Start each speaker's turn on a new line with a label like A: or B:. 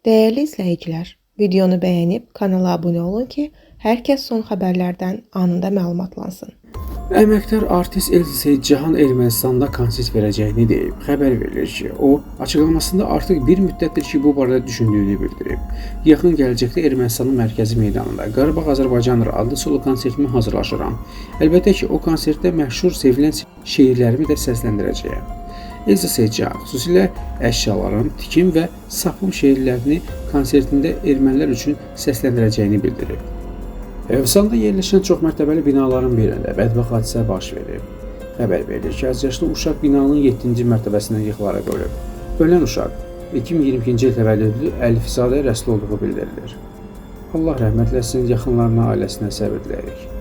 A: Değerli izləyicilər, videonu bəyənib kanala abunə olun ki, hər kəs son xəbərlərdən anında məlumatlansın.
B: Əməkdar artist Elza Seyidcahan Ermənistanda konsert verəcəyini deyib. Xəbər verilir ki, o açıqlamasında artıq bir müddətdir ki, bu barədə düşündüyünü bildirib. Yaxın gələcəkdə Ermənistanın mərkəzi meydanında Qarabağ Azərbaycandır adlı solo konsertimə hazırlaşıram. Əlbəttə ki, o konsertdə məşhur, sevilən şeirlərimi də səsləndirəcəyəm. Elza Seyidcahan xüsusilə əşyaların, tikim və sapım şeirlərini konsertində ermənilər üçün səsləndirəcəyini bildirib. Evsanda yerləşən çoxmərtəbəli binaların birində bədbəxt hadisə baş verib. Xəbər verilir ki, azyaşlı uşaq binanın 7-ci mərtəbəsindən yıxılaraq ölüb. Ölən uşaq 2022-ci il təvəllüdlü Əlifzadə Rəsul olduğu bildirilir. Allah rəhmət eləsin, yaxınlarına, ailəsinə səbir diləyirik.